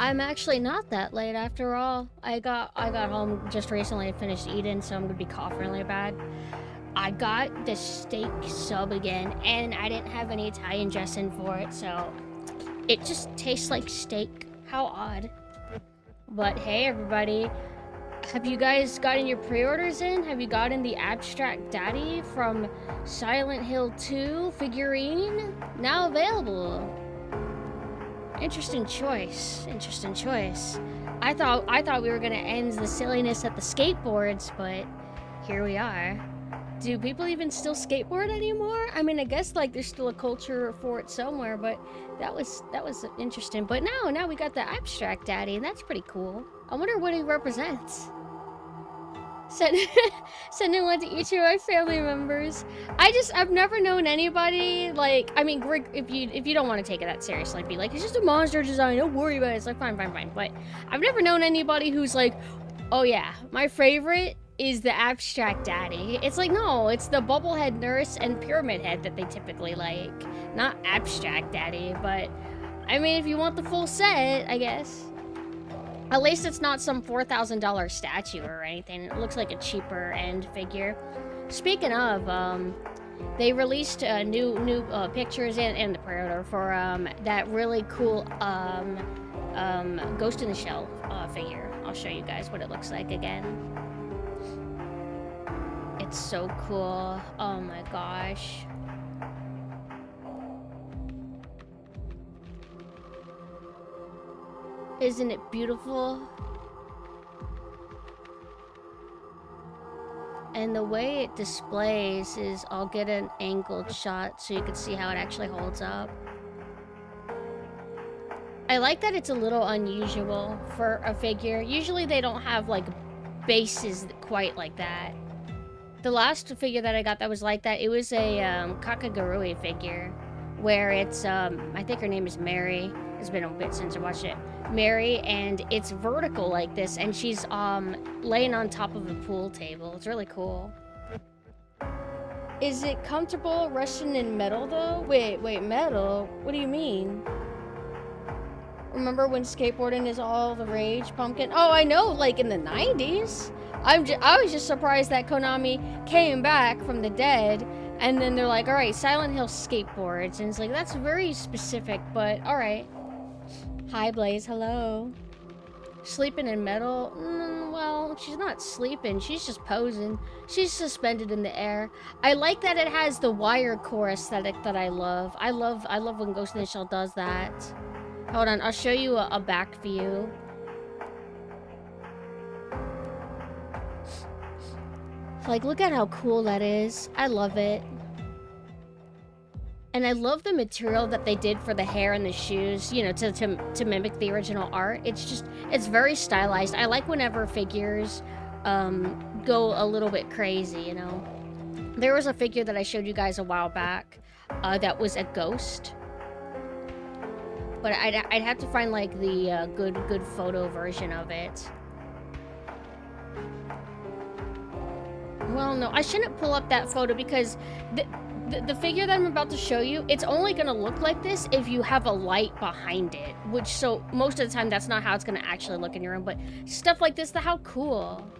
I'm actually not that late after all. I got home just recently. I finished eating, so I'm gonna be coughing really bad. I got the steak sub again, and I didn't have any Italian dressing for it, so it just tastes like steak. How odd. But hey, everybody. Have you guys gotten your pre-orders in? Have you gotten the Abstract Daddy from Silent Hill 2 figurine? Now available. Interesting choice. Interesting choice. I thought we were gonna end the silliness at the skateboards, but here we are. Do people even still skateboard anymore? I mean, I guess like there's still a culture for it somewhere, but that was interesting. But now we got the Abstract Daddy, and that's pretty cool. I wonder what he represents. Sending one to each of my family members. I've never known anybody, like, I mean, if you don't want to take it that seriously, be like, it's just a monster design, don't worry about it. It's like, fine. But I've never known anybody who's like, oh yeah, my favorite is the Abstract Daddy. It's like, no, it's the Bubblehead Nurse and Pyramid Head that they typically like, not Abstract Daddy. But I mean, if you want the full set, I guess. At least it's not some $4,000 statue or anything. It looks like a cheaper end figure. Speaking of, they released new pictures and the pre-order for that really cool Ghost in the Shell figure. I'll show you guys what it looks like again. It's so cool. Oh my gosh. Isn't it beautiful? And the way it displays is, I'll get an angled shot so you can see how it actually holds up. I like that it's a little unusual for a figure. Usually they don't have like bases quite like that. The last figure that I got that was like that, it was a Kakagurui figure where it's, I think her name is Mary. It's been a bit since I watched it. Mary, and it's vertical like this, and she's laying on top of a pool table. It's really cool. Is it comfortable resting in metal though? Wait, metal? What do you mean? Remember when skateboarding is all the rage, Pumpkin? Oh, I know, like in the 90s. I was just surprised that Konami came back from the dead, and then they're like, all right, Silent Hill skateboards, and it's like, that's very specific, but all right. Hi, Blaze. Hello. Sleeping in metal? Well, she's not sleeping. She's just posing. She's suspended in the air. I like that it has the wire core aesthetic that I love. I love when Ghost in the Shell does that. Hold on. I'll show you a back view. Like, look at how cool that is. I love it. And I love the material that they did for the hair and the shoes, you know, to mimic the original art. It's very stylized. I like whenever figures go a little bit crazy, you know. There was a figure that I showed you guys a while back that was a ghost. But I'd have to find, like, the good photo version of it. Well, no, I shouldn't pull up that photo because the figure that I'm about to show you, it's only gonna look like this if you have a light behind it, which, so most of the time that's not how it's gonna actually look in your room, but stuff like this, how cool.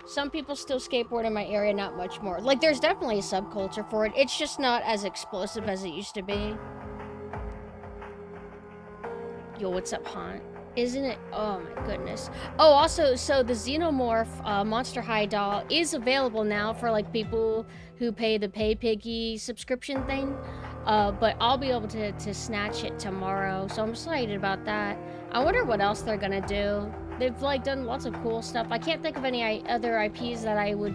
Some people still skateboard in my area, not much more. Like, there's definitely a subculture for it. It's just not as explosive as it used to be. Yo, what's up, Haunt? Isn't it? Oh my goodness. Oh, also, so the Xenomorph Monster High doll is available now for like people who pay the Pay Piggy subscription thing. But I'll be able to snatch it tomorrow, so I'm excited about that. I wonder what else they're gonna do. They've like done lots of cool stuff. I can't think of any other IPs that I would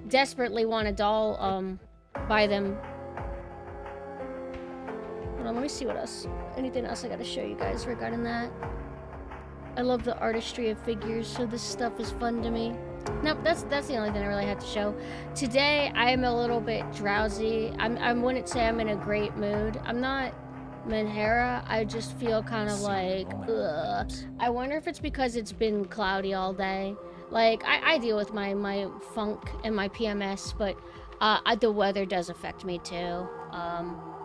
desperately want a doll by them. Hold on, let me see what else. Anything else I gotta show you guys regarding that? I love the artistry of figures, so this stuff is fun to me. Nope, that's the only thing I really had to show. Today, I am a little bit drowsy. I wouldn't say I'm in a great mood. I'm not Manhera. I just feel kind of like, ugh. I wonder if it's because it's been cloudy all day. Like, I deal with my funk and my PMS, but the weather does affect me too.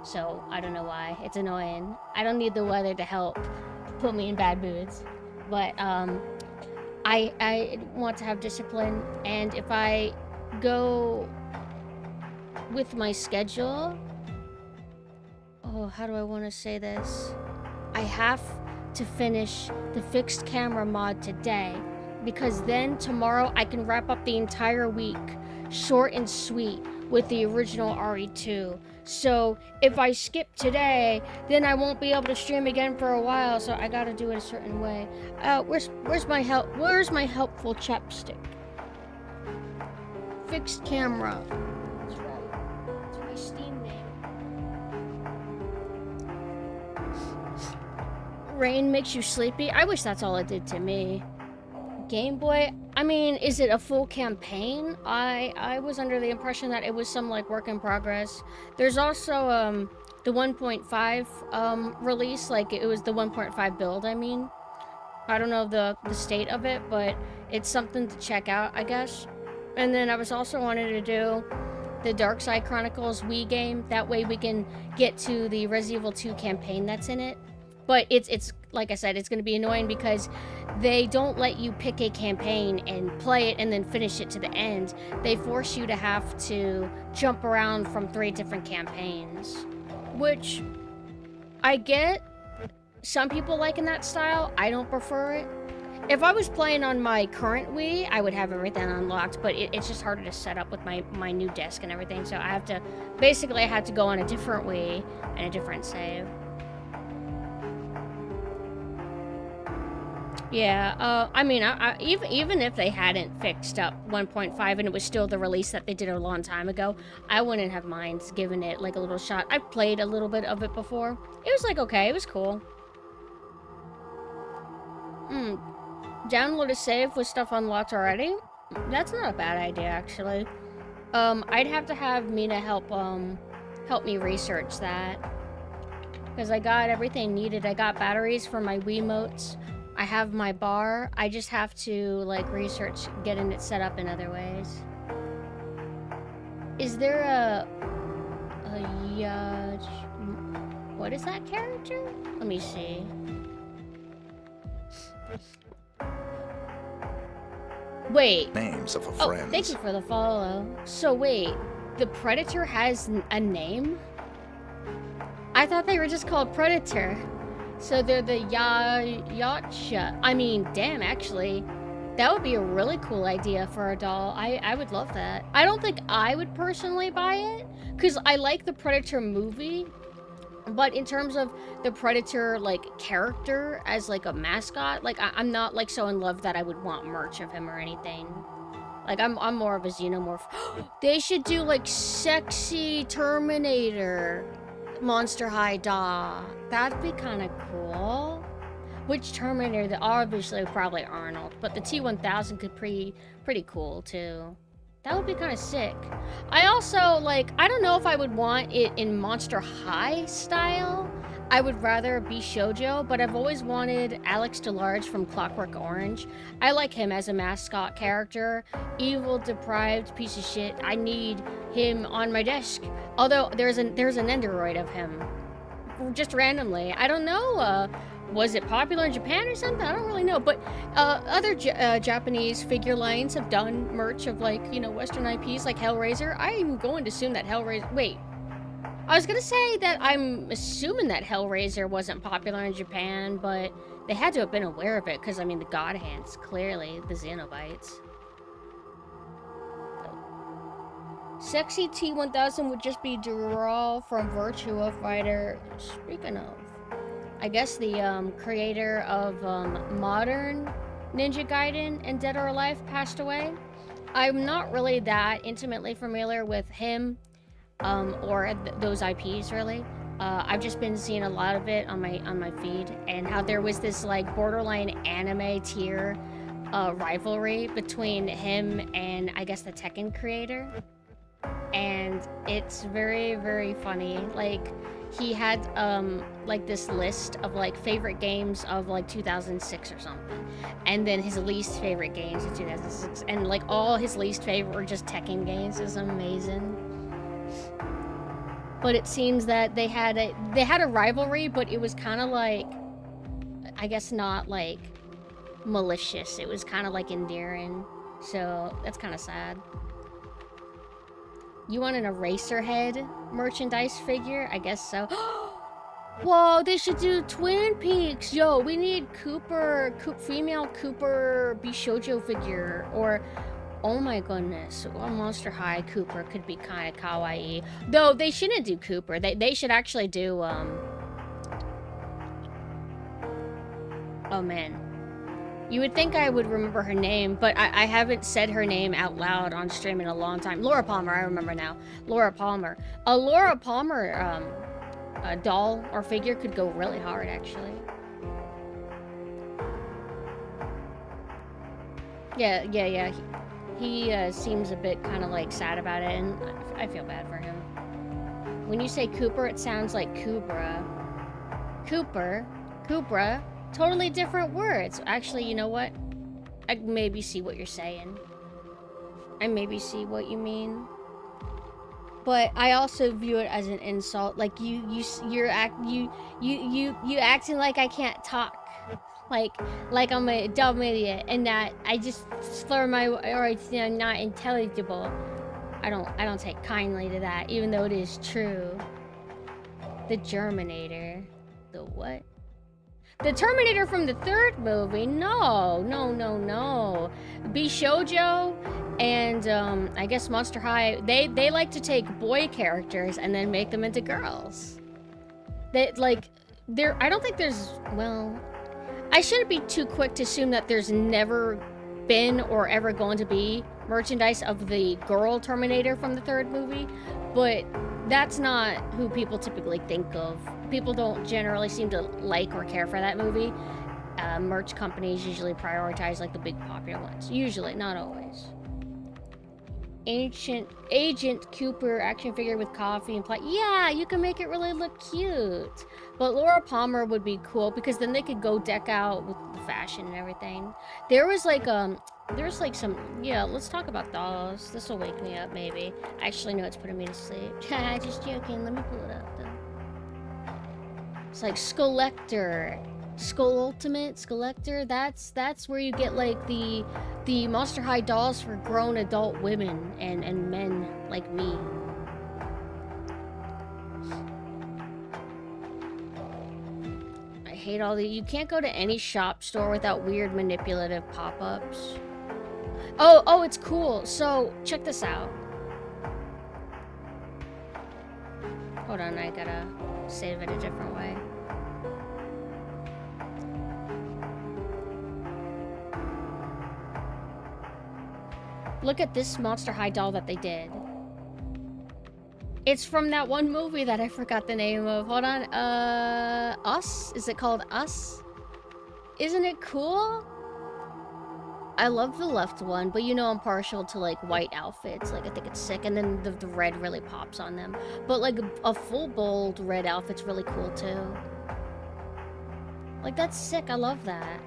So I don't know why. It's annoying. I don't need the weather to help put me in bad moods. But I want to have discipline, and if I go with my schedule, oh, how do I want to say this? I have to finish the fixed camera mod today, because then tomorrow I can wrap up the entire week, short and sweet, with the original RE2. So if I skip today, then I won't be able to stream again for a while. So I gotta do it a certain way. Where's my helpful chapstick? Fixed camera. That's right. It's my Steam name. Rain makes you sleepy. I wish that's all it did to me. Game Boy, I mean, is it a full campaign? I was under the impression that it was some like work in progress. There's also the 1.5 release, like it was the 1.5 build, I mean. I don't know the state of it, but it's something to check out, I guess. And then I was also wanting to do the Dark Side Chronicles Wii game. That way we can get to the Resident Evil 2 campaign that's in it. But it's like I said, it's going to be annoying because they don't let you pick a campaign and play it and then finish it to the end. They force you to have to jump around from 3 different campaigns, which I get. Some people liking that style. I don't prefer it. If I was playing on my current Wii, I would have everything unlocked, but it's just harder to set up with my new desk and everything. So I have to, basically I had to go on a different Wii and a different save. Yeah, I mean, even if they hadn't fixed up 1.5 and it was still the release that they did a long time ago, I wouldn't have mind giving it like a little shot. I've played a little bit of it before. It was like, okay, it was cool. Download a save with stuff unlocked already? That's not a bad idea, actually. I'd have to have Mina help me research that. Because I got everything needed. I got batteries for my Wiimotes. I have my bar. I just have to like research getting it set up in other ways. Is there a what is that character? Let me see. Wait. Names of a friend. Oh, thank you for the follow. So wait, the Predator has a name? I thought they were just called Predator. So they're the Yacha. I mean, damn, actually. That would be a really cool idea for a doll. I would love that. I don't think I would personally buy it, because I like the Predator movie. But in terms of the Predator, like, character as, like, a mascot, like, I'm not, like, so in love that I would want merch of him or anything. Like, I'm more of a xenomorph. They should do, like, sexy Terminator Monster High doll. That'd be kind of cool. Which Terminator? Obviously, probably Arnold, but the T-1000 could pretty cool too. That would be kind of sick. I also like. I don't know if I would want it in Monster High style. I would rather be shoujo, but I've always wanted Alex DeLarge from Clockwork Orange. I like him as a mascot character. Evil, deprived piece of shit. I need him on my desk. Although there's an Enderoid of him, just randomly. I don't know. Was it popular in Japan or something? I don't really know. But other Japanese figure lines have done merch of, like, you know, Western IPs like Hellraiser. I'm going to assume that Hellraiser. Wait. I was gonna say that I'm assuming that Hellraiser wasn't popular in Japan, but they had to have been aware of it, because, I mean, the God Hands, clearly, the Xenobites. Sexy T-1000 would just be Dural from Virtua Fighter. Speaking of, I guess the creator of modern Ninja Gaiden and Dead or Alive passed away. I'm not really that intimately familiar with him. Or those IPs, really. I've just been seeing a lot of it on my feed, and how there was this like borderline anime tier rivalry between him and I guess the Tekken creator, and it's very, very funny. Like, he had like this list of like favorite games of like 2006 or something, and then his least favorite games of 2006, and like all his least favorite were just Tekken games. Is amazing. but it seems that they had a rivalry, but it was kind of like, I guess not like malicious. It was kind of like endearing. So that's kind of sad. You want an Eraserhead merchandise figure? I guess so. Whoa, they should do Twin Peaks. Yo, we need female Cooper Bishoujo figure. Or, oh my goodness, well, Monster High Cooper could be kind of kawaii. Though they shouldn't do Cooper. They should actually do, oh man. You would think I would remember her name, but I haven't said her name out loud on stream in a long time. Laura Palmer, I remember now. Laura Palmer. A Laura Palmer a doll or figure could go really hard, actually. Yeah. He seems a bit kind of like sad about it, and I feel bad for him. When you say Cooper, it sounds like Kubra. Kubra. Totally different words. Actually, you know what? I maybe see what you're saying. I maybe see what you mean. But I also view it as an insult. Like you're acting like I can't talk. Like I'm a dumb idiot and that I just slur my words and I'm not intelligible. I don't take kindly to that, even though it is true. The Germinator. The what? The Terminator from the third movie? No. Bishoujo and I guess Monster High, they like to take boy characters and then make them into girls. I don't think there's, well, I shouldn't be too quick to assume that there's never been or ever going to be merchandise of the girl Terminator from the third movie, but that's not who people typically think of. People don't generally seem to like or care for that movie. Merch companies usually prioritize like the big popular ones. Usually, not always. Agent Cooper action figure with coffee and play. Yeah, you can make it really look cute. But Laura Palmer would be cool because then they could go deck out with the fashion and everything. There's like some, yeah, let's talk about dolls. This will wake me up maybe. Actually, no, it's putting me to sleep. Just joking, let me pull it up though. It's like Skulllector, Skull Ultimate, Skulllector. That's where you get like the Monster High dolls for grown adult women and men like me. I hate all the, you can't go to any shop store without weird manipulative pop-ups. Oh, it's cool. So check this out. Hold on, I gotta save it a different way. Look at this Monster High doll that they did. It's from that one movie that I forgot the name of. Hold on. Us? Is it called Us? Isn't it cool? I love the left one, but you know I'm partial to like white outfits. Like I think it's sick, and then the red really pops on them. But like a full bold red outfit's really cool too. Like that's sick. I love that.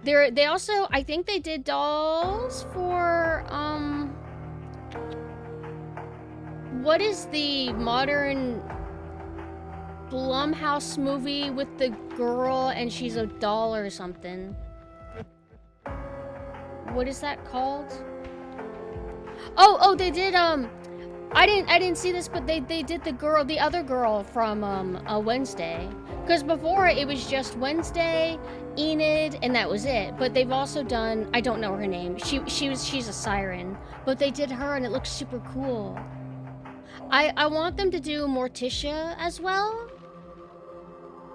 They also, I think they did dolls for what is the modern Blumhouse movie with the girl and she's a doll or something? What is that called? Oh, they did, I didn't see this, but they did the other girl from, Wednesday. Because before, it was just Wednesday, Enid, and that was it. But they've also done, I don't know her name, she's a siren. But they did her, and it looks super cool. I want them to do Morticia as well.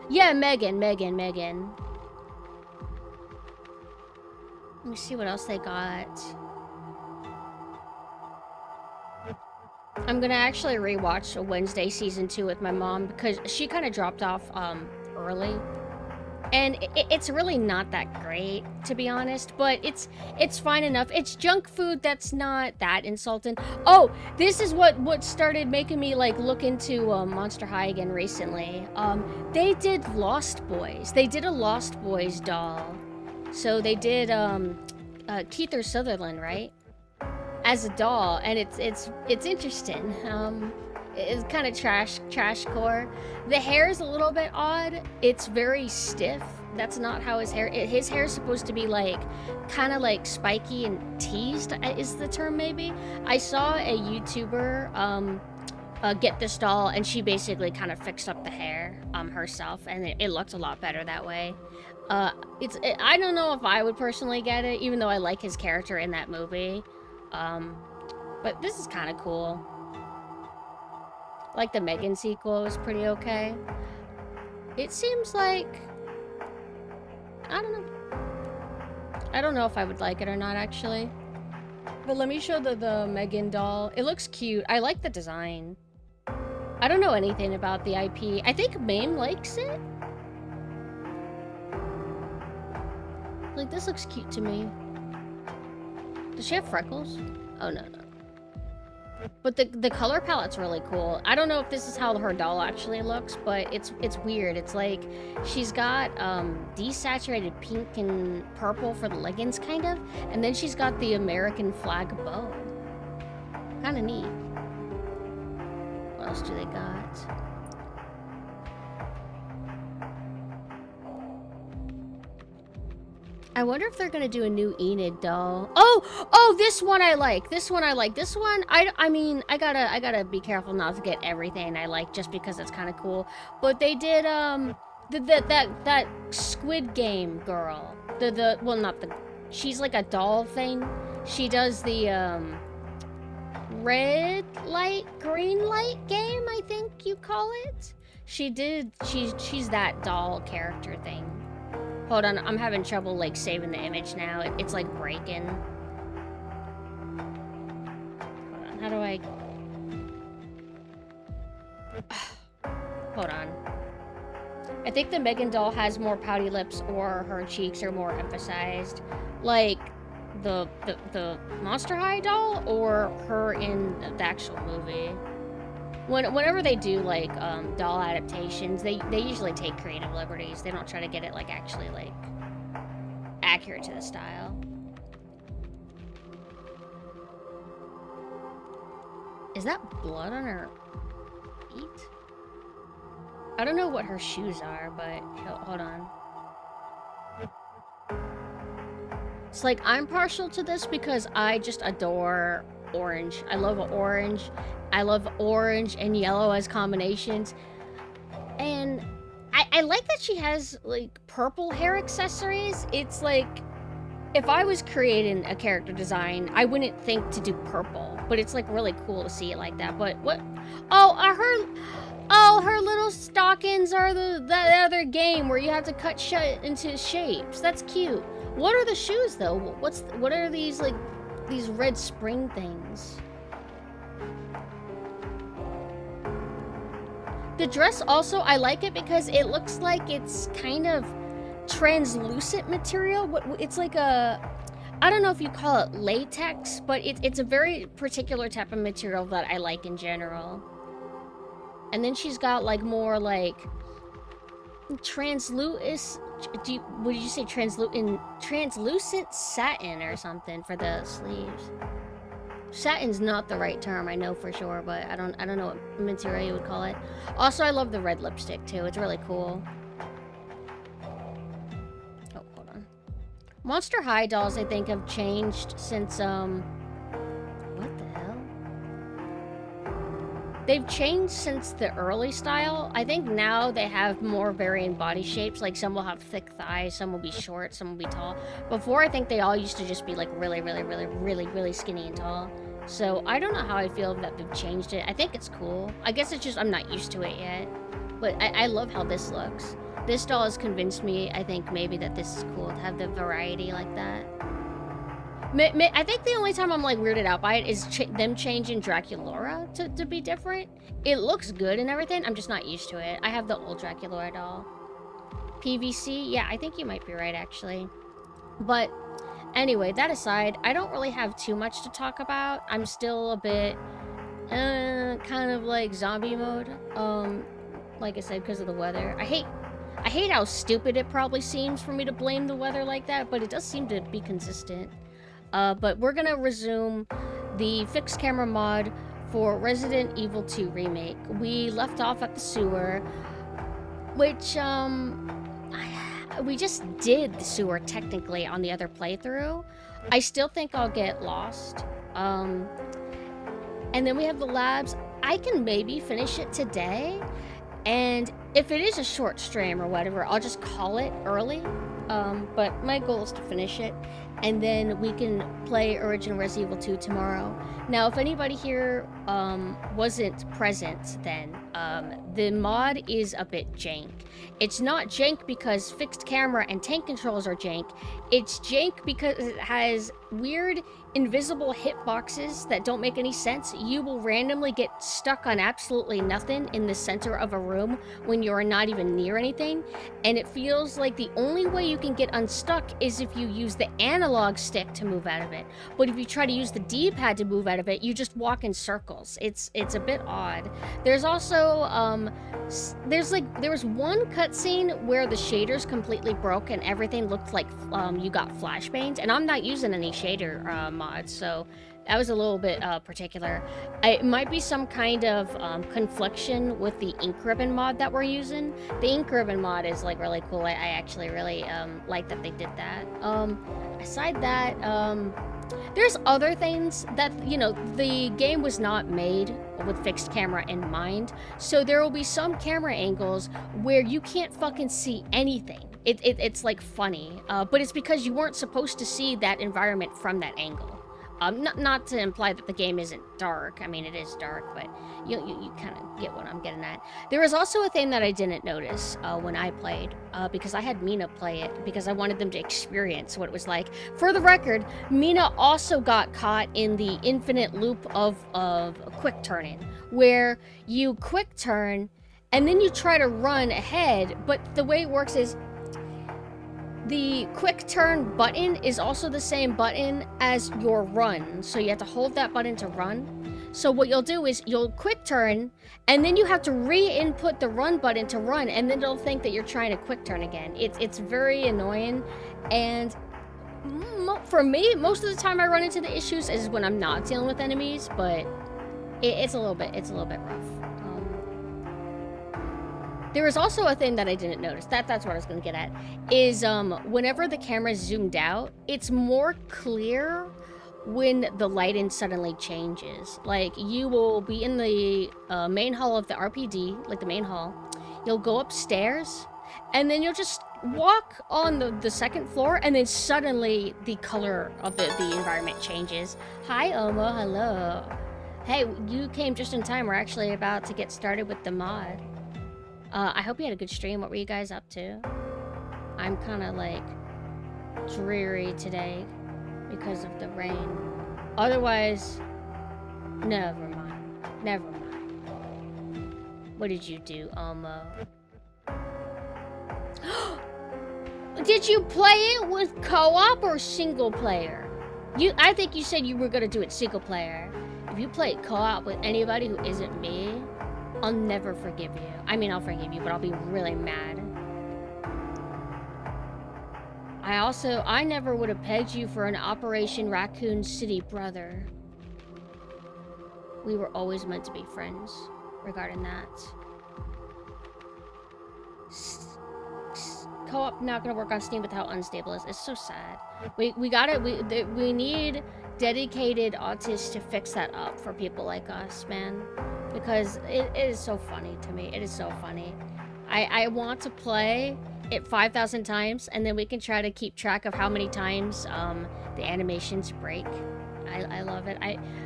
Yeah, Megan. Let me see what else they got. I'm gonna actually rewatch Wednesday season 2 with my mom because she kind of dropped off early, and it's really not that great, to be honest. But it's fine enough. It's junk food that's not that insulting. Oh, this is what started making me like look into Monster High again recently. They did Lost Boys. They did a Lost Boys doll. So they did Keith Sutherland, right? as a doll, and it's interesting. It's kind of trash core. The hair is a little bit odd. It's very stiff. That's not how his hair. His hair is supposed to be like, kind of like spiky and teased. Is the term maybe? I saw a YouTuber get this doll, and she basically kind of fixed up the hair herself, and it looked a lot better that way. I don't know if I would personally get it, even though I like his character in that movie. But this is kind of cool. Like the Megan sequel was pretty okay. It seems like, I don't know. I don't know if I would like it or not, actually. But let me show the Megan doll. It looks cute. I like the design. I don't know anything about the IP. I think Mame likes it. Like, this looks cute to me. Does she have freckles? Oh, no. But the color palette's really cool. I don't know if this is how her doll actually looks, but it's weird. It's like she's got desaturated pink and purple for the leggings, kind of, and then she's got the American flag bow. Kind of neat. What else do they got? I wonder if they're gonna do a new Enid doll. Oh, this one I like. This one, I mean, I gotta be careful not to get everything I like just because it's kind of cool. But they did, that Squid Game girl. Well, not the, she's like a doll thing. She does the, red light, green light game, I think you call it. She's that doll character thing. Hold on, I'm having trouble, like, saving the image now. It's, like, breaking. Hold on, how do I... Hold on. I think the Megan doll has more pouty lips, or her cheeks are more emphasized. Like, the Monster High doll, or her in the actual movie. Whenever they do, like, doll adaptations, they usually take creative liberties. They don't try to get it, like, actually, like, accurate to the style. Is that blood on her feet? I don't know what her shoes are, but hold on. It's like, I'm partial to this because I just adore orange. I love orange. I love orange and yellow as combinations. And I like that she has, like, purple hair accessories. It's like, if I was creating a character design, I wouldn't think to do purple. But it's, like, really cool to see it like that. But what? Oh, her little stockings are that other game where you have to cut shut into shapes. That's cute. What are the shoes, though? What are these, like, these red spring things? The dress also, I like it because it looks like it's kind of translucent material. It's like a, I don't know if you call it latex, but it's a very particular type of material that I like in general. And then she's got like more like translucent, would you say translucent satin or something for the sleeves? Satin's not the right term, I know for sure, but I don't know what material you would call it. Also, I love the red lipstick too. It's really cool. Oh, hold on. Monster High dolls, I think, have changed since what the hell? They've changed since the early style. I think now they have more varying body shapes. Like, some will have thick thighs, some will be short, some will be tall. Before, I think they all used to just be like really skinny and tall. So I don't know how I feel that they've changed it. I think it's cool. I guess it's just I'm not used to it yet. But I love how this looks. This doll has convinced me, I think, maybe that this is cool to have the variety like that. I think the only time I'm, like, weirded out by it is them changing Draculaura to be different. It looks good and everything, I'm just not used to it. I have the old Draculaura doll. PVC? Yeah, I think you might be right, actually. But anyway, that aside, I don't really have too much to talk about. I'm still a bit, kind of like zombie mode. Like I said, because of the weather. I hate how stupid it probably seems for me to blame the weather like that, but it does seem to be consistent. But we're gonna resume the fixed camera mod for Resident Evil 2 Remake. We left off at the sewer, which, we just did the sewer technically on the other playthrough. I still think I'll get lost. And then we have the labs. I can maybe finish it today, and if it is a short stream or whatever, I'll just call it early. But my goal is to finish it, and then we can play original Resident Evil 2 tomorrow. Now, if anybody here wasn't present then, the mod is a bit jank. It's not jank because fixed camera and tank controls are jank. It's jank because it has weird invisible hitboxes that don't make any sense. You will randomly get stuck on absolutely nothing in the center of a room when you're not even near anything, and it feels like the only way you can get unstuck is if you use the analog stick to move out of it. But if you try to use the D-pad to move out of it, you just walk in circles. It's a bit odd. There's also there was one cutscene where the shaders completely broke and everything looked like you got flashbangs, and I'm not using any shader mods, so that was a little bit particular. It might be some kind of confliction with the ink ribbon mod that we're using. The ink ribbon mod is like really cool. I actually really like that they did that. Aside that, there's other things that, you know, the game was not made with fixed camera in mind, so there will be some camera angles where you can't fucking see anything. It's like funny, but it's because you weren't supposed to see that environment from that angle. Not to imply that the game isn't dark. I mean, it is dark, but you kind of get what I'm getting at. There was also a thing that I didn't notice when I played, because I had Mina play it, because I wanted them to experience what it was like. For the record, Mina also got caught in the infinite loop of quick turning, where you quick turn, and then you try to run ahead, but the way it works is, the quick turn button is also the same button as your run, so you have to hold that button to run. So what you'll do is you'll quick turn, and then you have to re-input the run button to run, and then it'll think that you're trying to quick turn again. It's very annoying, and for me, most of the time I run into the issues is when I'm not dealing with enemies, but it's a little bit rough. There was also a thing that I didn't notice, that's what I was gonna get at, is whenever the camera's zoomed out, it's more clear when the lighting suddenly changes. Like, you will be in the main hall of the RPD, like the main hall, you'll go upstairs, and then you'll just walk on the second floor, and then suddenly the color of the environment changes. Hi, Omo, hello. Hey, you came just in time, we're actually about to get started with the mod. I hope you had a good stream. What were you guys up to? I'm kind of like dreary today because of the rain. Otherwise, never mind. Never mind. What did you do, Elmo? Did you play it with co-op or single player? I think you said you were gonna do it single player. If you play co-op with anybody who isn't me, I'll never forgive you. I mean, I'll forgive you, but I'll be really mad. I never would have pegged you for an Operation Raccoon City brother. We were always meant to be friends regarding that. Co-op not gonna work on Steam with how unstable it is. It's so sad. We need dedicated autists to fix that up for people like us, man. Because it is so funny to me. It is so funny. I want to play it 5,000 times, and then we can try to keep track of how many times the animations break. I love it.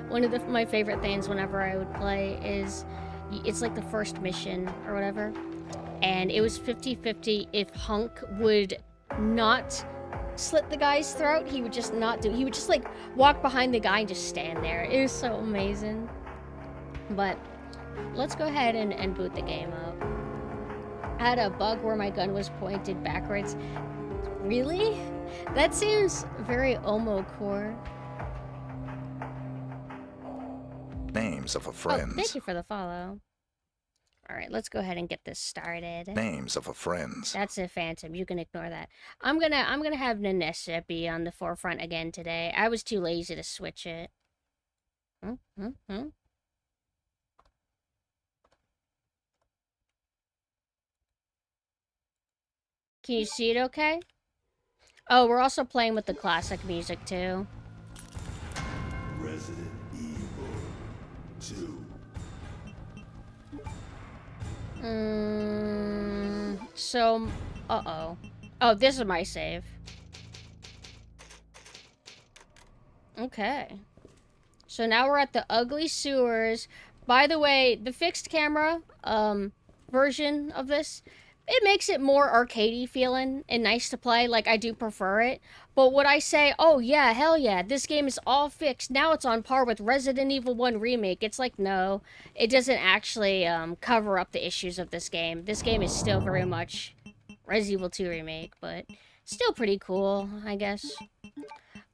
One of my favorite things whenever I would play is, it's like the first mission or whatever, and it was 50-50 if Hunk would not slit the guy's throat. He would just not do. He would just like walk behind the guy and just stand there. It was so amazing. But let's go ahead and boot the game up. I had a bug where my gun was pointed backwards. Really? That seems very Omo-core. Names of a friend. Oh, thank you for the follow. Alright, let's go ahead and get this started. Names of a friend. That's a phantom. You can ignore that. I'm gonna have Nanessa be on the forefront again today. I was too lazy to switch it. Hmm. Can you see it okay? Oh, we're also playing with the classic music too. Resident Evil 2. So, uh-oh. Oh, this is my save. Okay. So now we're at the ugly sewers. By the way, the fixed camera, version of this, it makes it more arcadey feeling and nice to play. Like, I do prefer it. But would I say, oh yeah, hell yeah, this game is all fixed, now it's on par with Resident Evil 1 Remake? It's like, no. It doesn't actually, cover up the issues of this game. This game is still very much Resident Evil 2 Remake, but still pretty cool, I guess.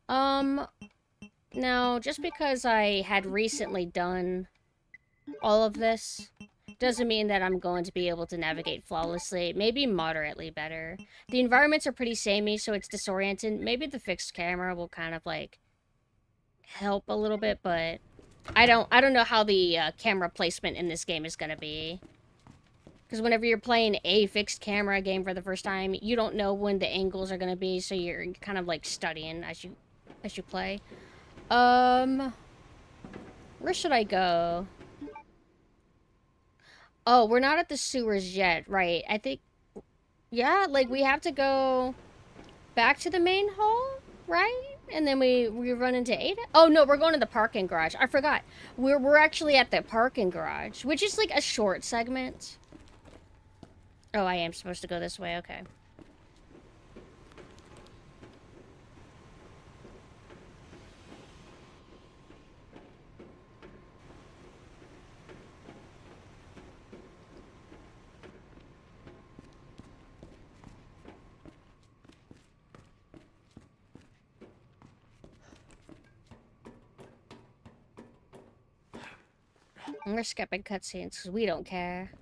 Now, just because I had recently done all of this doesn't mean that I'm going to be able to navigate flawlessly. Maybe moderately better. The environments are pretty samey, so it's disorienting. Maybe the fixed camera will kind of like help a little bit, but I don't know how the camera placement in this game is gonna be. Because whenever you're playing a fixed camera game for the first time, you don't know when the angles are gonna be, so you're kind of like studying as you play. Where should I go? Oh, we're not at the sewers yet, right? I think, yeah, like we have to go back to the main hall, right? And then we run into Ada. Oh no, we're going to the parking garage. I forgot. We're actually at the parking garage, which is like a short segment. Oh, I am supposed to go this way. Okay. We're skipping cutscenes because we don't care.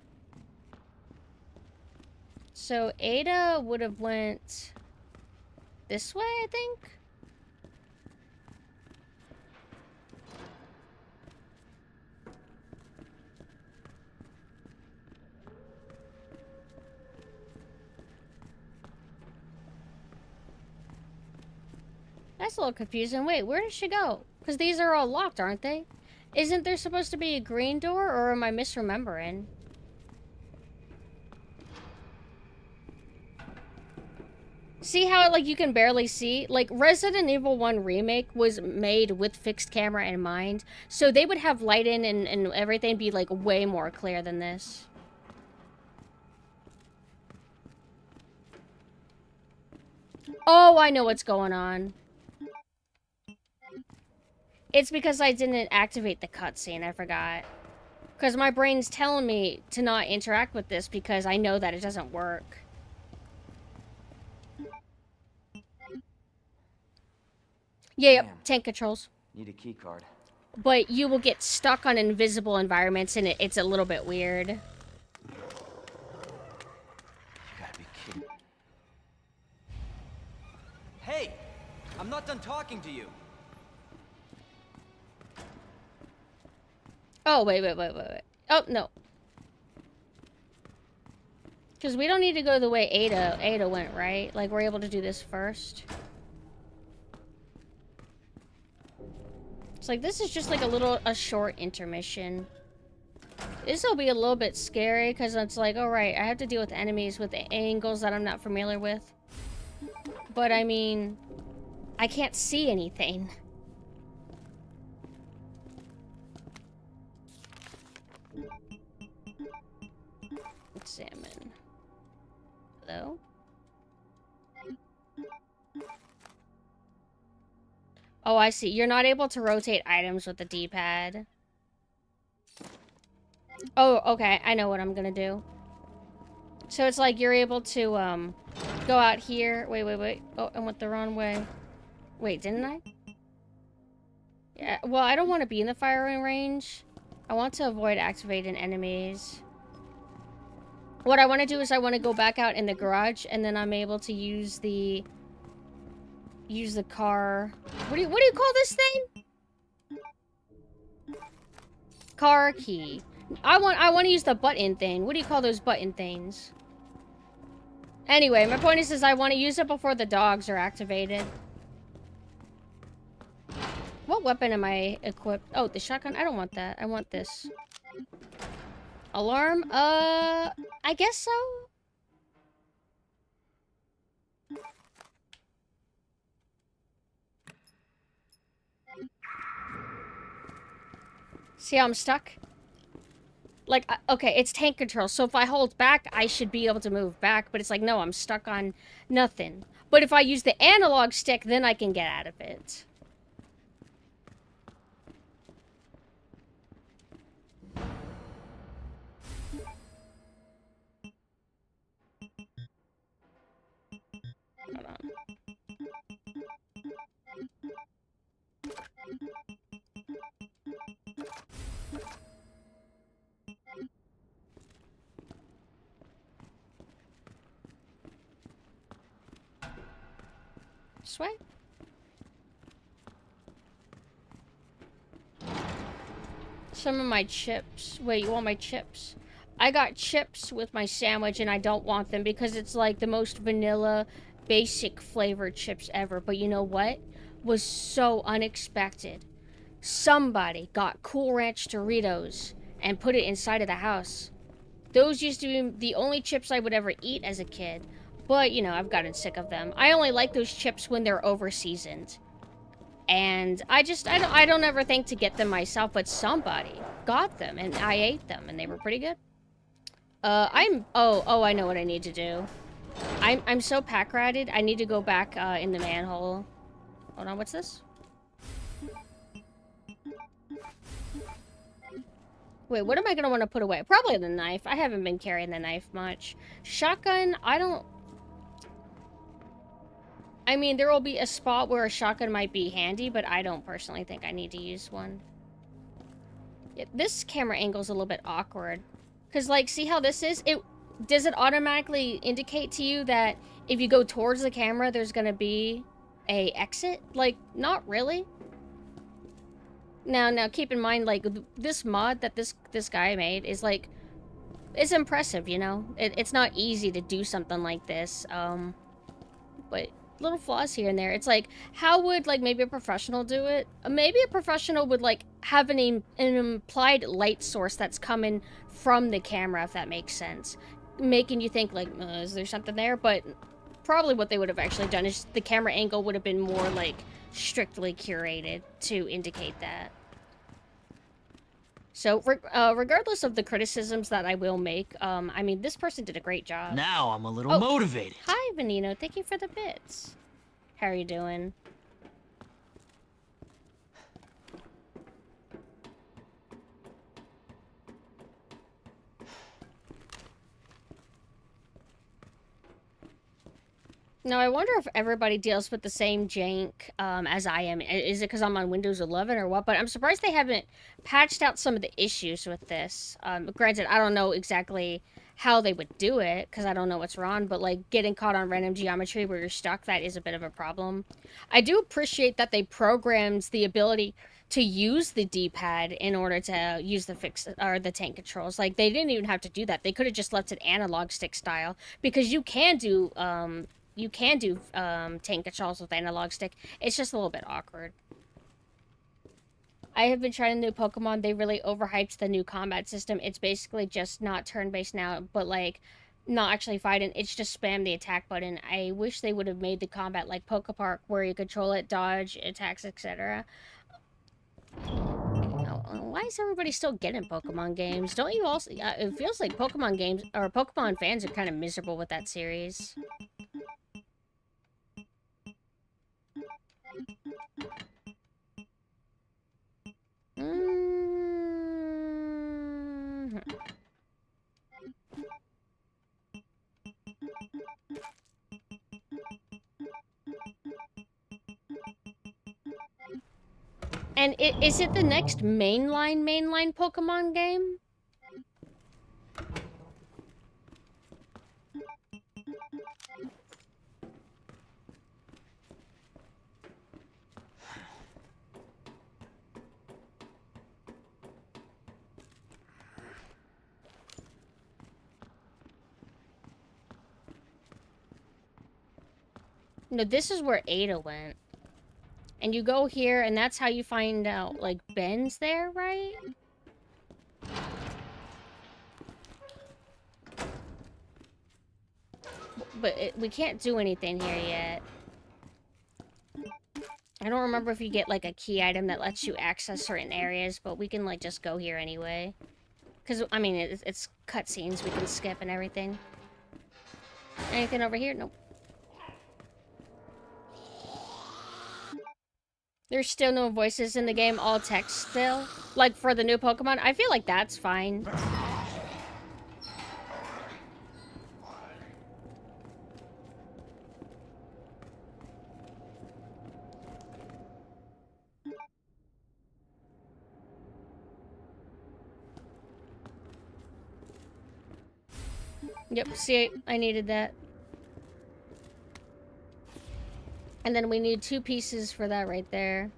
So Ada would have went this way, I think? That's a little confusing. Wait, where did she go? Because these are all locked, aren't they? Isn't there supposed to be a green door, or am I misremembering? See how, like, you can barely see? Like, Resident Evil 1 Remake was made with fixed camera in mind, so they would have light in and everything be, like, way more clear than this. Oh, I know what's going on. It's because I didn't activate the cutscene, I forgot. Because my brain's telling me to not interact with this because I know that it doesn't work. Yeah, yep, tank controls. Need a key card. But you will get stuck on invisible environments and it's a little bit weird. You gotta be kidding. Hey! I'm not done talking to you. Oh, wait. Oh, no. Because we don't need to go the way Ada went, right? Like, we're able to do this first. It's like, this is just like a short intermission. This will be a little bit scary, because it's like, alright, I have to deal with enemies with angles that I'm not familiar with. But, I mean, I can't see anything. Examine. Hello? Oh, I see. You're not able to rotate items with the D-pad. Oh, okay. I know what I'm gonna do. So it's like you're able to, go out here. Wait. Oh, I went the wrong way. Wait, didn't I? Yeah, well, I don't want to be in the firing range. I want to avoid activating enemies. What I want to do is I want to go back out in the garage, and then I'm able to use the car. What do you call this thing? Car key. I want to use the button thing. What do you call those button things? Anyway, my point is I want to use it before the dogs are activated. What weapon am I equipped? Oh, the shotgun? I don't want that. I want this. Alarm? I guess so? See how I'm stuck? Like, okay, it's tank control, so if I hold back, I should be able to move back, but it's like, no, I'm stuck on nothing. But if I use the analog stick, then I can get out of it. Hold on. This way? Some of my chips. Wait, you want my chips? I got chips with my sandwich and I don't want them because it's like the most vanilla, basic flavored chips ever. But you know what? Was so unexpected. Somebody got Cool Ranch Doritos and put it inside of the house. Those used to be the only chips I would ever eat as a kid. But, you know, I've gotten sick of them. I only like those chips when they're over-seasoned. And I don't ever think to get them myself, but somebody got them and I ate them and they were pretty good. Oh, I know what I need to do. I'm so pack-ratted, I need to go back in the manhole. Hold on, what's this? Wait, what am I gonna want to put away? Probably the knife. I haven't been carrying the knife much. Shotgun, I mean, there will be a spot where a shotgun might be handy, but I don't personally think I need to use one. Yeah, this camera angle is a little bit awkward. Because, like, see how this is? Does it automatically indicate to you that if you go towards the camera, there's gonna be a exit? Like, not really. Now, keep in mind, like, this mod that this guy made is, like, it's impressive, you know? It's not easy to do something like this, but little flaws here and there. It's like, how would, like, maybe a professional do it? Maybe a professional would, like, have an implied light source that's coming from the camera, if that makes sense. Making you think, like, is there something there? But probably what they would have actually done is the camera angle would have been more, like, strictly curated to indicate that. So, regardless of the criticisms that I will make, I mean, this person did a great job. Now I'm a little motivated. Hi, Venino. Thank you for the bits. How are you doing? Now, I wonder if everybody deals with the same jank as I am. Is it because I'm on Windows 11 or what? But I'm surprised they haven't patched out some of the issues with this. Granted, I don't know exactly how they would do it, because I don't know what's wrong, but, like, getting caught on random geometry where you're stuck, that is a bit of a problem. I do appreciate that they programmed the ability to use the D-pad in order to use the the tank controls. Like, they didn't even have to do that. They could have just left it analog stick style, because you can do tank controls with analog stick. It's just a little bit awkward. I have been trying the new Pokemon. They really overhyped the new combat system. It's basically just not turn-based now, but, like, not actually fighting. It's just spam the attack button. I wish they would have made the combat like Pokepark, where you control it, dodge, attacks, etc. Why is everybody still getting Pokemon games? Don't you also... it feels like Pokemon games, or Pokemon fans are kind of miserable with that series. And is it the next mainline Pokemon game? No, this is where Ada went. And you go here, and that's how you find out, like, Ben's there, right? But we can't do anything here yet. I don't remember if you get, like, a key item that lets you access certain areas, but we can, like, just go here anyway. Because, I mean, it's cutscenes we can skip and everything. Anything over here? Nope. There's still no voices in the game, all text still. Like, for the new Pokemon, I feel like that's fine. Yep, see, I needed that. And then we need 2 pieces for that right there.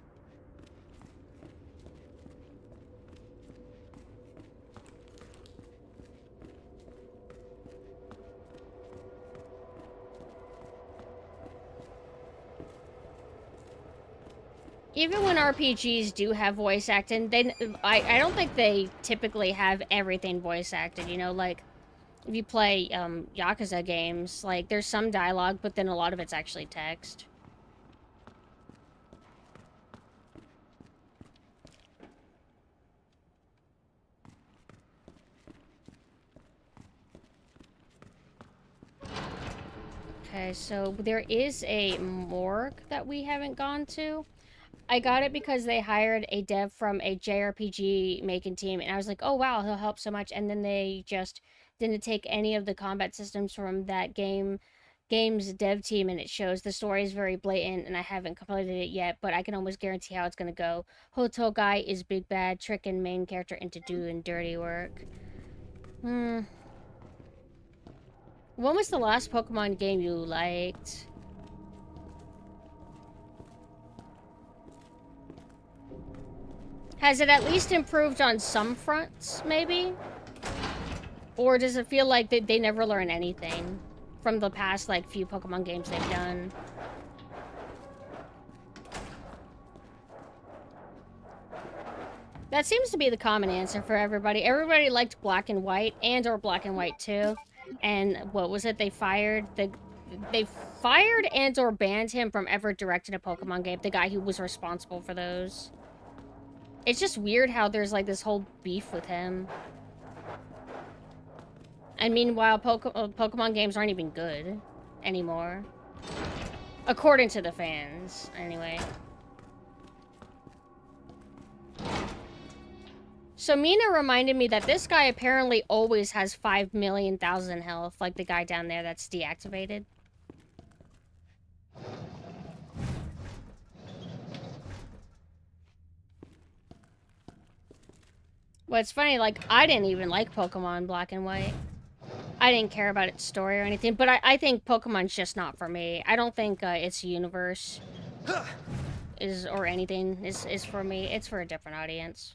Even when RPGs do have voice acting, I don't think they typically have everything voice acted, you know, like, if you play, Yakuza games, like, there's some dialogue, but then a lot of it's actually text. Okay, so there is a morgue that we haven't gone to. I got it because they hired a dev from a JRPG making team, and I was like, oh wow, he'll help so much, and then they just didn't take any of the combat systems from that game's dev team, and it shows the story is very blatant, and I haven't completed it yet, but I can almost guarantee how it's gonna go. Hotel guy is big bad, tricking main character into doing dirty work. When was the last Pokemon game you liked? Has it at least improved on some fronts, maybe? Or does it feel like they never learn anything from the past, like, few Pokemon games they've done? That seems to be the common answer for everybody. Everybody liked Black and White, and or Black and White 2. And what was it? They fired and or banned him from ever directing a Pokemon game, the guy who was responsible for those. It's just weird how there's, like, this whole beef with him. And meanwhile, Pokemon games aren't even good anymore. According to the fans, anyway. So Mina reminded me that this guy apparently always has 5,000,000 health, like the guy down there that's deactivated. Well, it's funny, like, I didn't even like Pokemon Black and White. I didn't care about its story or anything, but I think Pokemon's just not for me. I don't think its universe or anything is for me. It's for a different audience.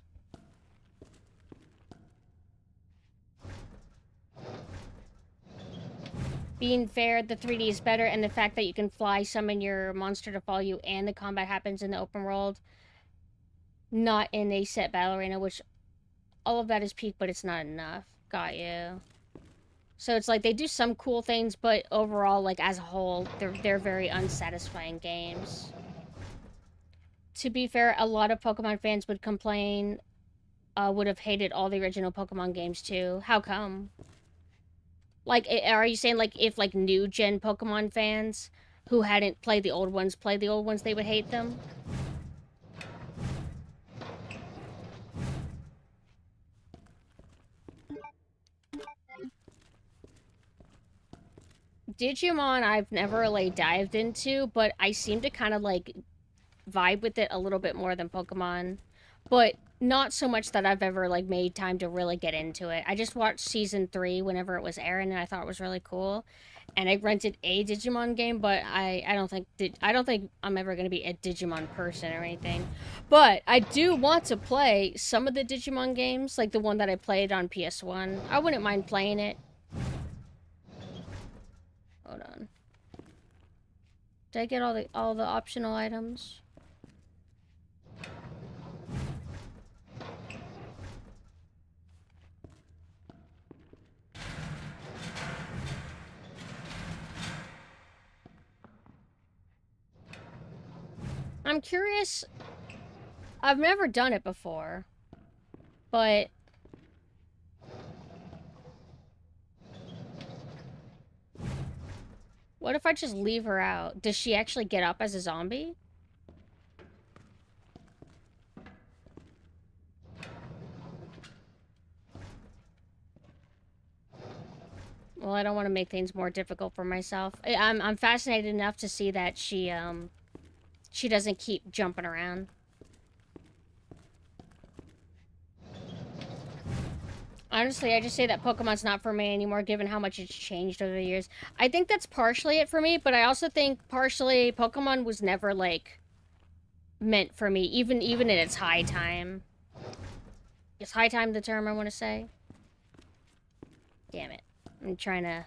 Being fair, the 3D is better, and the fact that you can fly, summon your monster to follow you, and the combat happens in the open world, not in a set battle arena, which all of that is peak, but it's not enough. Got you. So it's like they do some cool things, but overall, like, as a whole, they're very unsatisfying games. To be fair, a lot of Pokemon fans would complain, would have hated all the original Pokemon games too. How come? Like, are you saying, like, if, like, new-gen Pokemon fans who hadn't played the old ones, they would hate them? Digimon I've never really dived into, but I seem to kind of, like, vibe with it a little bit more than Pokemon. But not so much that I've ever, like, made time to really get into it. I just watched Season 3 whenever it was airing, and I thought it was really cool. And I rented a Digimon game, but I don't think I'm ever going to be a Digimon person or anything. But I do want to play some of the Digimon games, like the one that I played on PS1. I wouldn't mind playing it. Hold on. Did I get all the optional items? I'm curious. I've never done it before, but what if I just leave her out? Does she actually get up as a zombie? Well, I don't want to make things more difficult for myself. I'm fascinated enough to see that she doesn't keep jumping around. Honestly, I just say that Pokemon's not for me anymore, given how much it's changed over the years. I think that's partially it for me, but I also think partially Pokemon was never, like, meant for me, even in its high time. Is high time the term I want to say? Damn it. I'm trying to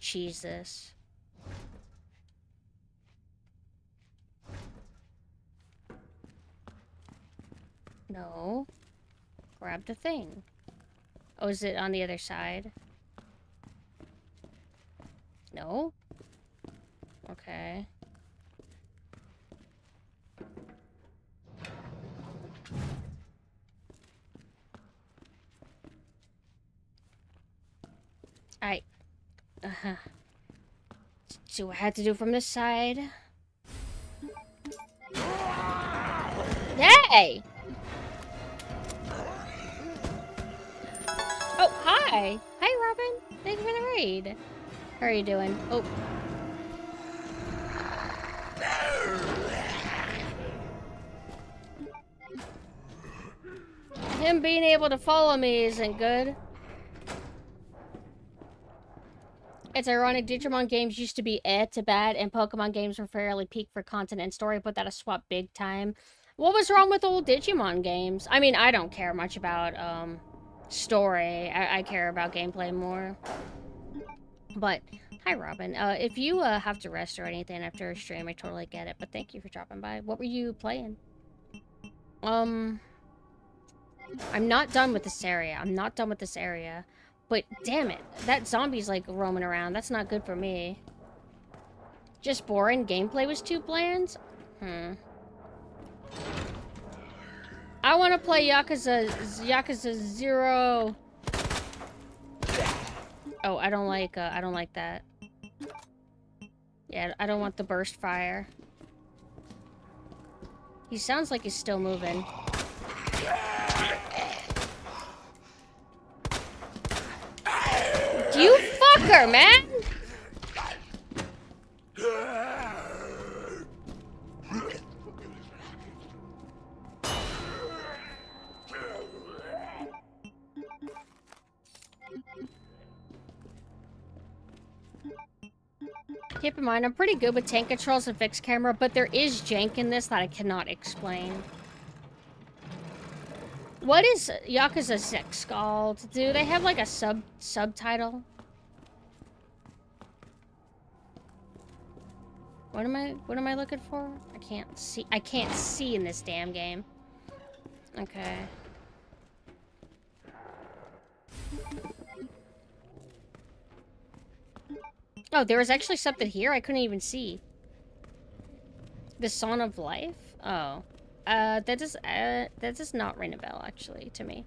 cheese this. No. Grab the thing. Oh, is it on the other side? No? Okay. See what I had to do from this side. Hey! Oh, hi! Hi, Robin! Thank you for the raid. How are you doing? Oh. Him being able to follow me isn't good. It's ironic, Digimon games used to be to bad, and Pokemon games were fairly peak for content and story, but that a swap big time. What was wrong with old Digimon games? I mean, I don't care much about, story. I care about gameplay more. But, hi Robin. If you, have to rest or anything after a stream, I totally get it, but thank you for dropping by. What were you playing? I'm not done with this area. But damn it, that zombie's like roaming around. That's not good for me. Just boring. Gameplay was too bland? I want to play Yakuza 0. Oh, I don't like that. Yeah, I don't want the burst fire. He sounds like he's still moving. You fucker, man! Keep in mind, I'm pretty good with tank controls and fixed camera, but there is jank in this that I cannot explain. What is Yakuza 6 called? Do they have like a subtitle? What am I looking for? I can't see in this damn game. Okay. Oh, there was actually something here I couldn't even see. The Song of Life? Oh. That does not ring a bell, actually, to me.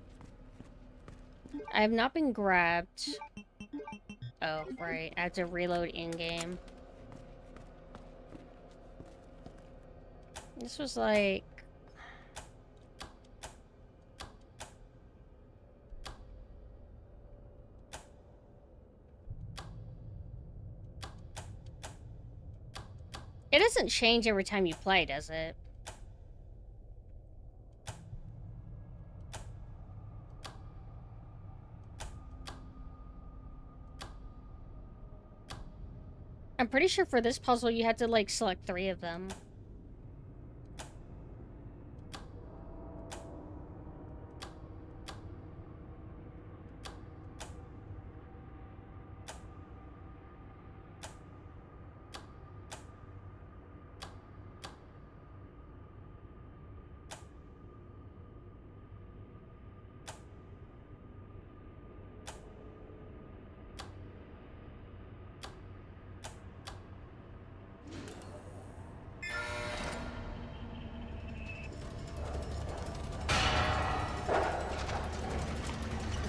I have not been grabbed. Oh, right. I have to reload in-game. This was like... It doesn't change every time you play, does it? I'm pretty sure for this puzzle you had to, like, select 3 of them.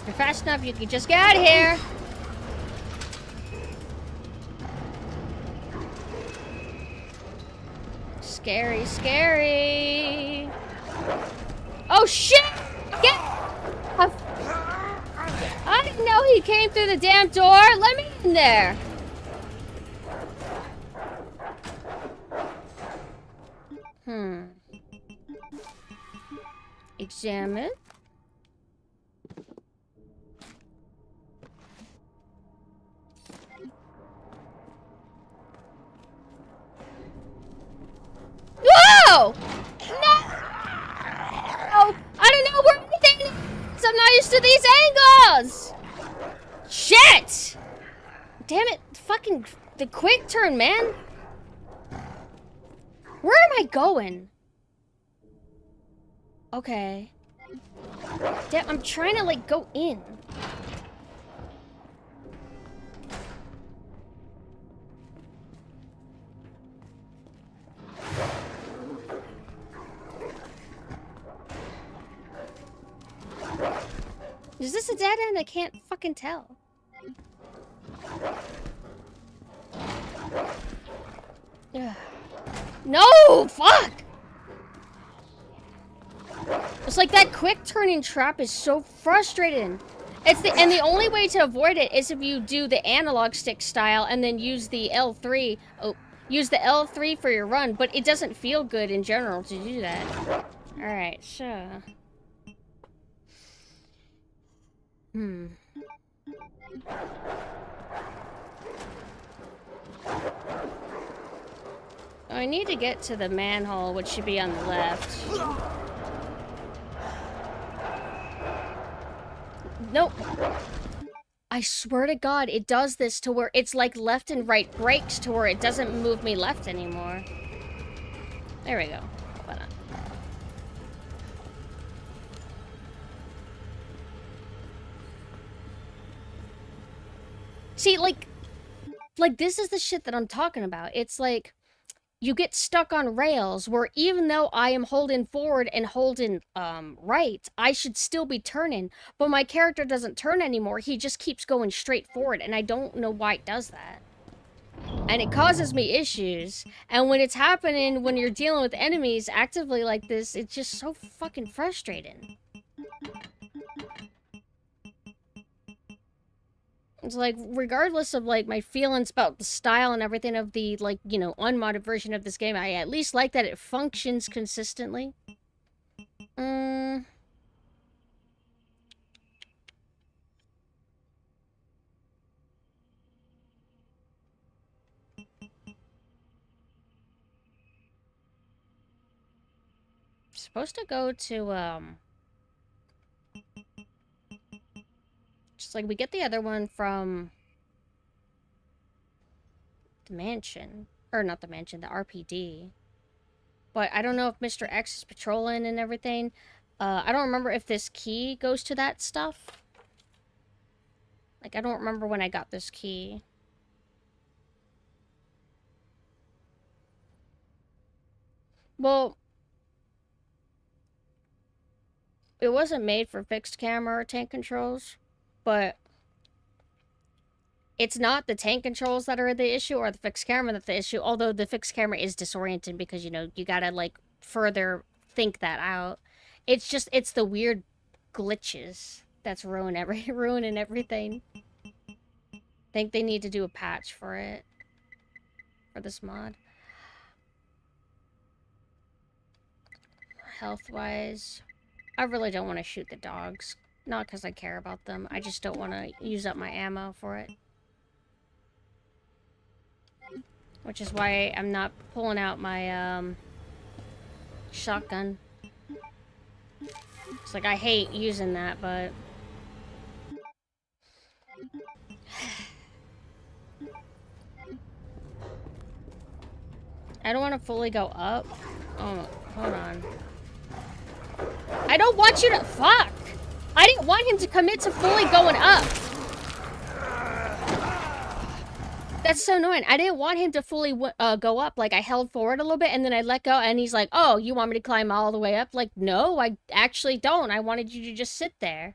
If you're fast enough, you can just get out of here. Scary, scary. Oh shit! Get! I didn't know he came through the damn door. Let me in there. Examine. Whoa! No! Oh, I don't know where anything is. I'm not used to these angles. Shit! Damn it! Fucking the quick turn, man. Where am I going? Okay. Damn, I'm trying to like go in. Is this a dead end? I can't fucking tell. Ugh. No! Fuck! It's like that quick turning trap is so frustrating. And the only way to avoid it is if you do the analog stick style and then use the L3. Oh, use the L3 for your run, but it doesn't feel good in general to do that. Alright, so... I need to get to the manhole, which should be on the left. Nope. I swear to God, it does this to where it's like left and right brakes to where it doesn't move me left anymore. There we go. Why not? See, like this is the shit that I'm talking about. It's like you get stuck on rails where even though I am holding forward and holding right, I should still be turning, but my character doesn't turn anymore. He just keeps going straight forward, and I don't know why it does that. And it causes me issues. And when it's happening, when you're dealing with enemies actively like this, it's just so fucking frustrating. It's like, regardless of, like, my feelings about the style and everything of the, like, you know, unmodded version of this game, I at least like that it functions consistently. Supposed to go to, just like, we get the other one from the mansion. Or not the mansion, the RPD. But I don't know if Mr. X is patrolling and everything. I don't remember if this key goes to that stuff. Like, I don't remember when I got this key. Well, it wasn't made for fixed camera or tank controls, but it's not the tank controls that are the issue or the fixed camera that's the issue, although the fixed camera is disorienting because, you know, you gotta, like, further think that out. It's just, it's the weird glitches that's ruining everything. I think they need to do a patch for it, for this mod. Health-wise, I really don't want to shoot the dogs. Not because I care about them. I just don't want to use up my ammo for it. Which is why I'm not pulling out my, shotgun. It's like, I hate using that, but... I don't want to fully go up. Oh, hold on. I don't want you to... Fuck! I didn't want him to commit to fully going up. That's so annoying. I didn't want him to fully go up. Like, I held forward a little bit, and then I let go, and he's like, oh, you want me to climb all the way up? Like, no, I actually don't. I wanted you to just sit there.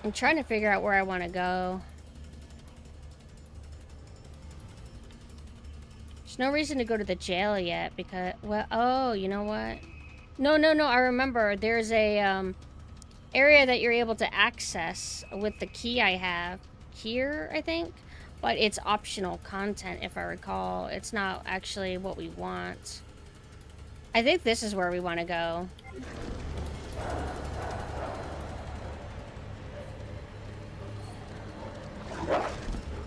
I'm trying to figure out where I want to go. There's no reason to go to the jail yet because, well, oh, you know what? No, I remember. There's a, area that you're able to access with the key I have here, I think. But it's optional content, if I recall. It's not actually what we want. I think this is where we want to go.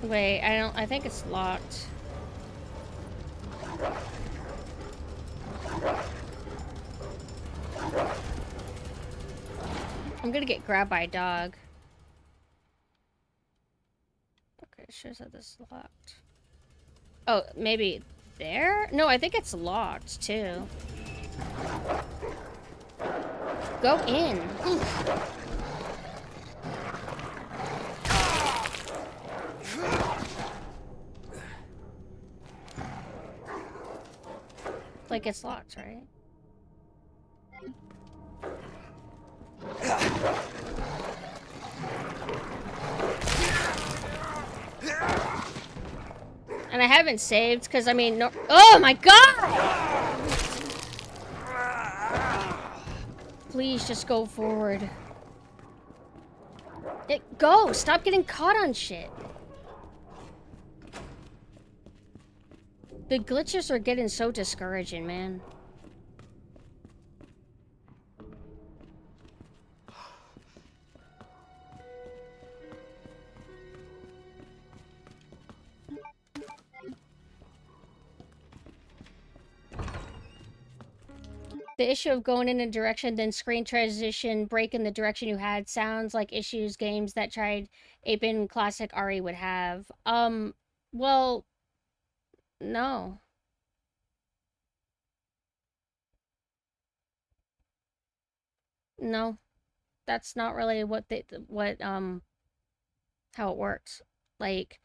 Wait, I think it's locked. I'm gonna get grabbed by a dog. Okay, it shows that this is locked. Oh, maybe there? No, I think it's locked, too. Go in. Like, it's locked, right? And I haven't saved, because, I mean, no— oh my god! Please, just go forward. Go! Stop getting caught on shit! The glitches are getting so discouraging, man. The issue of going in a direction, then screen transition, break in the direction you had, sounds like issues games that tried 8-bit classic RE would have. Well, no. No. That's not really how it works. Like,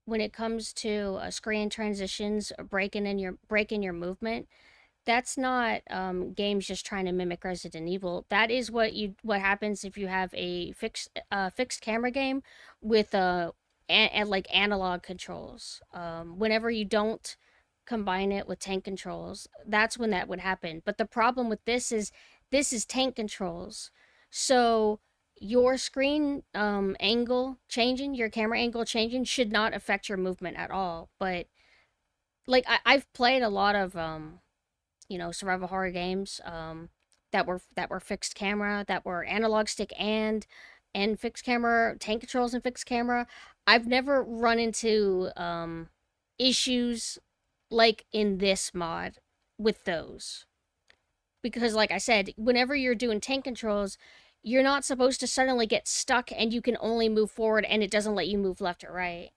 when it comes to screen transitions, breaking your movement, that's not games just trying to mimic Resident Evil. That is what happens if you have a fixed camera game with like analog controls. Whenever you don't combine it with tank controls, that's when that would happen. But the problem with this is tank controls. So your screen angle changing, your camera angle changing should not affect your movement at all. But like I've played a lot of you know, survival horror games that were fixed camera, that were analog stick and fixed camera, tank controls and fixed camera. I've never run into issues like in this mod with those. Because like I said, whenever you're doing tank controls, you're not supposed to suddenly get stuck and you can only move forward and it doesn't let you move left or right.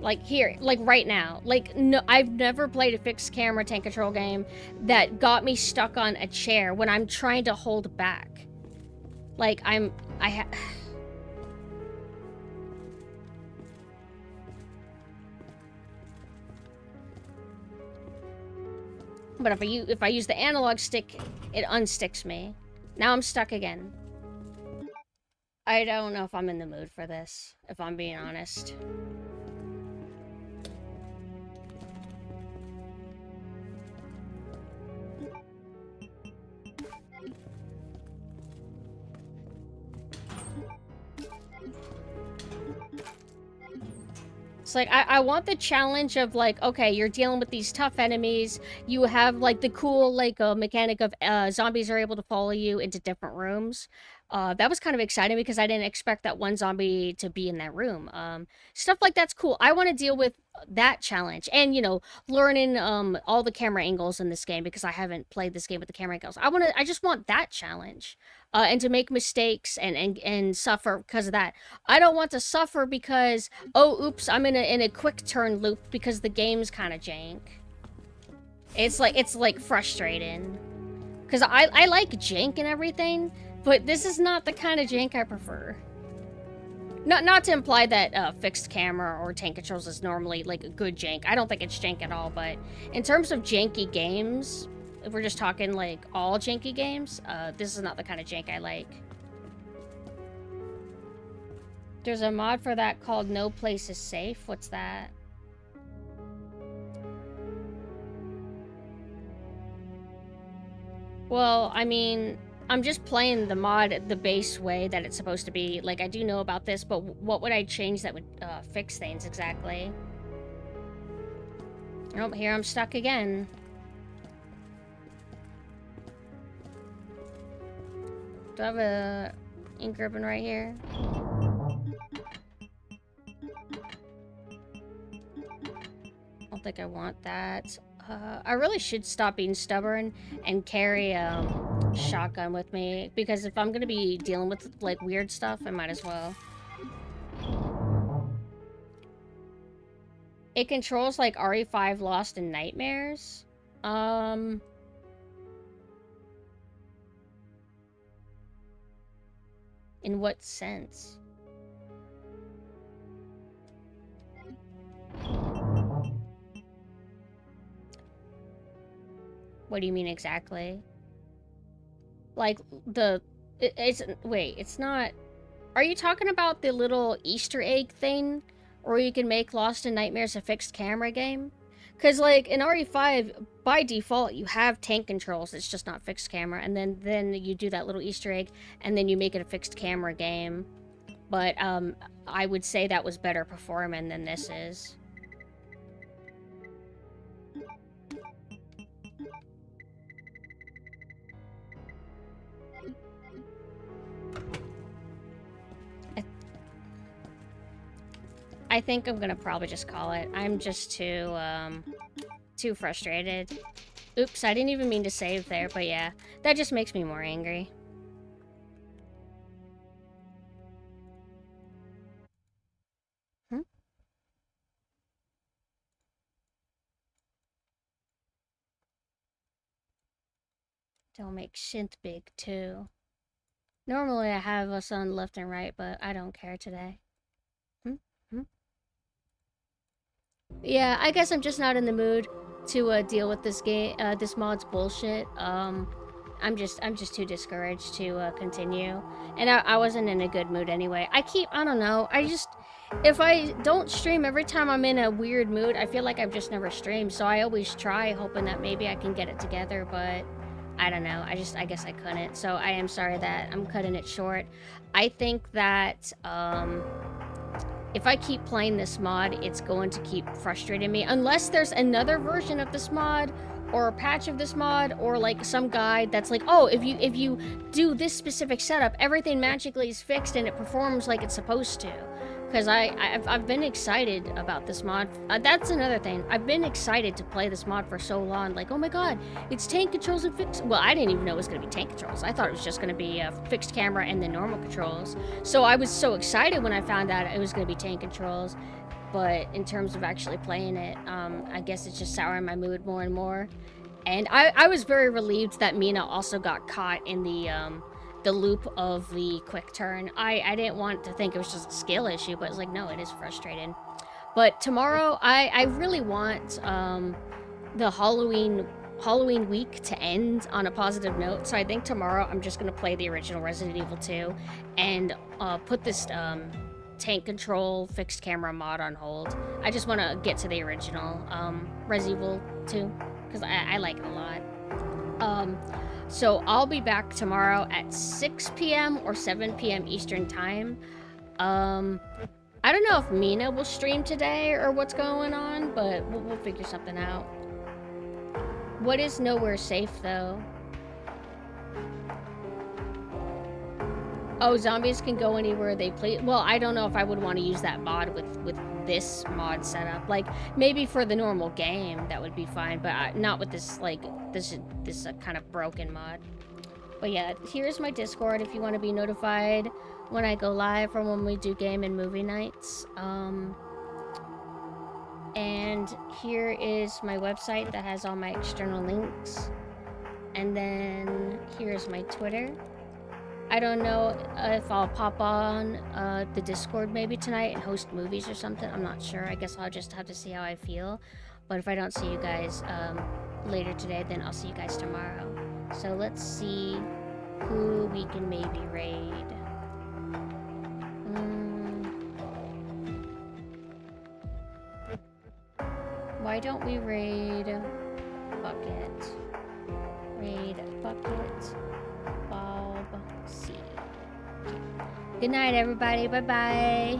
Like here, like right now. Like, no, I've never played a fixed camera tank control game that got me stuck on a chair when I'm trying to hold back. Like, but if I use the analog stick, it unsticks me. Now I'm stuck again. I don't know if I'm in the mood for this, if I'm being honest. It's like, I want the challenge of, like, okay, you're dealing with these tough enemies. You have, like, the cool, like, mechanic of zombies are able to follow you into different rooms. That was kind of exciting because I didn't expect that one zombie to be in that room. Stuff like that's cool. I want to deal with that challenge. And, you know, learning all the camera angles in this game because I haven't played this game with the camera angles. I just want that challenge. And to make mistakes and suffer because of that. I don't want to suffer because, oh, oops, I'm in a quick turn loop because the game's kind of jank. It's like frustrating. Because I like jank and everything, but this is not the kind of jank I prefer. Not to imply that fixed camera or tank controls is normally like a good jank. I don't think it's jank at all, but in terms of janky games, if we're just talking like all janky games, this is not the kind of jank I like. There's a mod for that called No Place is Safe. What's that? Well, I mean, I'm just playing the mod the base way that it's supposed to be. Like, I do know about this, but what would I change that would fix things exactly? Oh, here I'm stuck again. Do I have a ink ribbon right here? I don't think I want that. I really should stop being stubborn and carry a shotgun with me, because if I'm gonna be dealing with like weird stuff, I might as well. It controls like RE5 Lost in Nightmares. In what sense? What do you mean exactly? Like, wait, it's not... Are you talking about the little Easter egg thing? Or you can make Lost in Nightmares a fixed camera game? Because, like, in RE5, by default, you have tank controls. It's just not fixed camera. And then you do that little Easter egg, and then you make it a fixed camera game. But, I would say that was better performing than this is. I think I'm gonna probably just call it. I'm just too frustrated. Oops, I didn't even mean to save there, but yeah. That just makes me more angry. Don't make synth big, too. Normally I have us on left and right, but I don't care today. Yeah, I guess I'm just not in the mood to deal with this game, this mod's bullshit. I'm just too discouraged to continue, and I wasn't in a good mood anyway. I don't know. If I don't stream every time I'm in a weird mood, I feel like I've just never streamed. So I always try, hoping that maybe I can get it together, but I don't know. I guess I couldn't. So I am sorry that I'm cutting it short. I think that if I keep playing this mod, it's going to keep frustrating me. Unless there's another version of this mod, or a patch of this mod, or like some guide that's like, oh, if you do this specific setup, everything magically is fixed and it performs like it's supposed to. Because I've been excited about this mod. That's another thing. I've been excited to play this mod for so long. Like, oh my god, it's tank controls and fixed... Well, I didn't even know it was going to be tank controls. I thought it was just going to be a fixed camera and the normal controls. So I was so excited when I found out it was going to be tank controls. But in terms of actually playing it, I guess it's just souring my mood more and more. And I was very relieved that Mina also got caught in the loop of the quick turn. I didn't want to think it was just a skill issue, but it's like, no, it is frustrating. But tomorrow, I really want the Halloween week to end on a positive note. So I think tomorrow I'm just going to play the original Resident Evil 2 and put this tank control fixed camera mod on hold. I just want to get to the original Resident Evil 2 because I like it a lot. So I'll be back tomorrow at 6 p.m. or 7 p.m. Eastern time. I don't know if Mina will stream today or what's going on, but we'll figure something out. What is nowhere safe, though? Oh, zombies can go anywhere they please. Well, I don't know if I would want to use that mod with this mod setup. Like, maybe for the normal game, that would be fine, but not with this, like, this kind of broken mod. But yeah, here's my Discord if you want to be notified when I go live or when we do game and movie nights. And here is my website that has all my external links. And then here's my Twitter. I don't know if I'll pop on the Discord maybe tonight and host movies or something. I'm not sure. I guess I'll just have to see how I feel. But if I don't see you guys later today, then I'll see you guys tomorrow. So let's see who we can maybe raid. Why don't we raid Bucket? Raid Bucket. Bob C. Good night, everybody. Bye-bye.